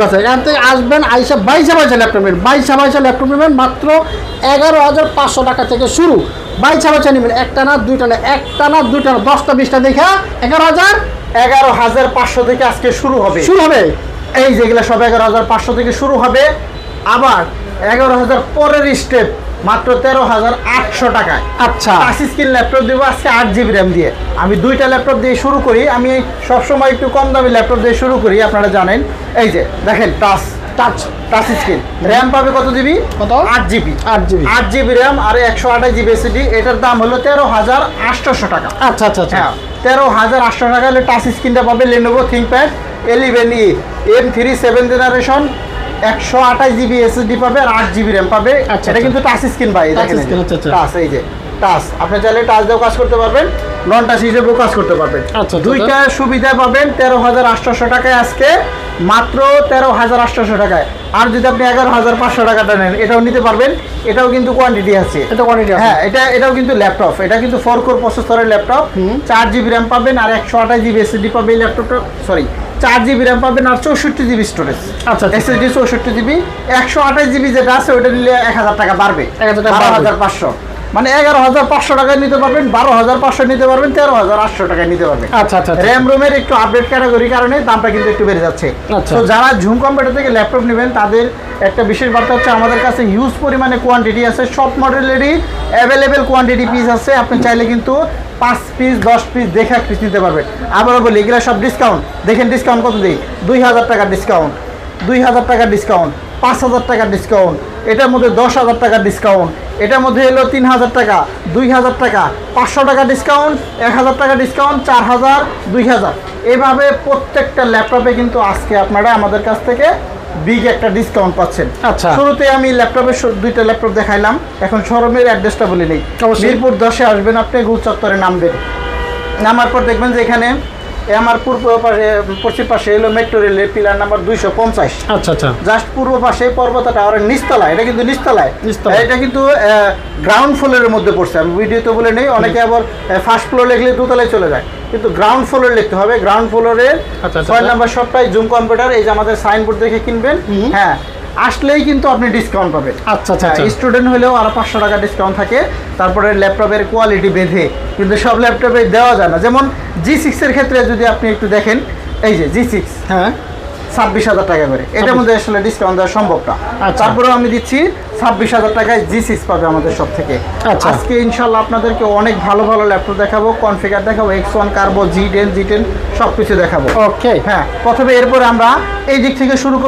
আচ্ছা, এখান থেকে আসবেন আইসা 22 ল্যাপটপ নেবেন, 22 ল্যাপটপ নেবেন মাত্র 11,500 টাকা থেকে শুরু। 22 নেবেন, একটা না দুইটা না, একটা না দুইটা না, 10টা 20টা দেখা 11,500 থেকে আজকে শুরু হবে। এই যেগুলো সব 11,500 থেকে শুরু হবে। আবার 11,000 পরের স্টেপ মাত্র 13,800 টাকায়। আচ্ছা, টাচ স্ক্রিন ল্যাপটপ দেবো আজকে 8 GB র্যাম দিয়ে। আমি দুইটা ল্যাপটপ দিয়ে শুরু করি, আমি সবসময় একটু কম দামি ল্যাপটপ দিয়ে শুরু করি, আপনারা জানেন। এই যে দেখেন টাচ স্ক্রিন র্যাম পাবে কত জিবি? কত? 8 GB। 8 GB র্যাম আর 128 GB SSD। এটার দাম হলো 13,800 টাকা। আচ্ছা আচ্ছা আচ্ছা, হ্যাঁ, 13,800 টাকা হলে টাচ স্ক্রিনটা পাবে Lenovo ThinkPad 11e M3 7th generation, 128 GB SSD পাবে আর 8 GB র্যাম পাবে। আচ্ছা, এটা কিন্তু টাচ স্ক্রিন ভাই, দেখেন টাচ, এই যে টাচ। আপনি চাইলে টাচ দিয়েও কাজ করতে পারবেন, নন টাচ হিসেবেও কাজ করতে পারবেন। আচ্ছা, দুইটা সুবিধা পাবেন 13,800 টাকায় আজকে, মাত্র 13,800 টাকায়। আর যদি আপনি 11,500 টাকাটা নেন এটাও নিতে পারবেন, এটাও কিন্তু কোয়ান্টিটি আছে। হ্যাঁ, এটাও কিন্তু ল্যাপটপ, এটা কিন্তু 4 কোর প্রসেসরের ল্যাপটপ। 4 GB র্যাম পাবেন আর 128 GB SSD পাবে এই ল্যাপটপটা। 4 GB র্যাম পাবেন আর 64 GB স্টোরেজ। আচ্ছা, SSD 64 GB। 128 GB যেটা আছে ওটা নিলে 1,000 টাকা বাড়বে, 12,500। মানে 11,500 টাকায় নিতে পারবেন, 12,500 নিতে পারবেন, 13,800 টাকায় নিতে পারবেন। আচ্ছা আচ্ছা, র্যাম রোমের একটু আপডেট ক্যাটাগরির কারণে দামটা কিন্তু একটু বেড়ে যাচ্ছে। আচ্ছা। তো যারা ঝুম কম্পিউটার থেকে ল্যাপটপ নেবেন তাদের একটা বিশেষ বার্তা হচ্ছে আমাদের কাছে হিউজ পরিমাণে কোয়ান্টিটি আছে, সব মডেলেরই অ্যাভেলেবেল কোয়ান্টিটি পিস আছে। আপনি চাইলে কিন্তু 5 পিস 10 পিস দেখে পিস নিতে পারবেন। আবারও বলি, এগুলো সব ডিসকাউন্ট। দেখেন ডিসকাউন্ট কত দিই, 2,000 টাকা ডিসকাউন্ট, 2,000 টাকা ডিসকাউন্ট, 5,000 টাকা ডিসকাউন্ট, এটার মধ্যে 10,000 টাকা ডিসকাউন্ট, এটার মধ্যে এলো 3,000 টাকা, 2,000 টাকা, 500 টাকা ডিসকাউন্ট, 1,000 টাকা ডিসকাউন্ট, 4,000, 2,000। এভাবে প্রত্যেকটা ল্যাপটপে কিন্তু আজকে আপনারা আমাদের কাছ থেকে বিগ একটা ডিসকাউন্ট পাচ্ছেন। আচ্ছা, শুরুতে আমি ল্যাপটপের দুইটা ল্যাপটপ দেখাইলাম, এখন শোরুমের অ্যাড্রেসটা বলে নেই। মিরপুর 10-এ আসবেন, আপনি গোল চত্বরে নামবেন। নামার পর দেখবেন যে এখানে আমার পশ্চিম পাশে এলো মেট্রো রেলের পিলার নাম্বার 250। আচ্ছা আচ্ছা, জাস্ট পূর্ব পাশে পর্বত টাওয়ারের নিচতলায়, এটা কিন্তু নিচতলায়, এটা কিন্তু গ্রাউন্ড ফ্লোরের মধ্যে পড়ছে। আমি ভিডিওতে বলে নেই, অনেকে আবার ফার্স্ট ফ্লোর লিখলে দোতলায় চলে যায়, কিন্তু গ্রাউন্ড ফ্লোরে লিখতে হবে। গ্রাউন্ড ফ্লোরের 6 নম্বর শপটাই জুম কম্পিউটার। এই যে আমাদের সাইনবোর্ড দেখে কিনবেন। হ্যাঁ, আসলেই কিন্তু আপনি ডিসকাউন্ট পাবেন। আচ্ছা আচ্ছা, স্টুডেন্ট হলেও আরো 500 টাকা ডিসকাউন্ট থাকে। তারপরে ল্যাপটপের কোয়ালিটি বেঁধে, কিন্তু সব ল্যাপটপে দেওয়া যায় না। যেমন G6 এর ক্ষেত্রে যদি আপনি একটু দেখেন, এই যে G6, হ্যাঁ, 26,000 টাকা করে। এটার মধ্যে আসলে ডিসকাউন্ট দেওয়া সম্ভব না। তারপরেও আমি দিচ্ছি 26,000 টাকায় G6 পাবে আমাদের সব থেকে। আজকে ইনশাল্লাহ আপনাদেরকে অনেক ভালো ভালো ল্যাপটপ দেখাবো, কনফিগার দেখাবো, X1 কার্বো, G10 সব কিছু দেখাবো। ওকে, হ্যাঁ, প্রথমে এরপরে আমরা এই দিক থেকে শুরু করব।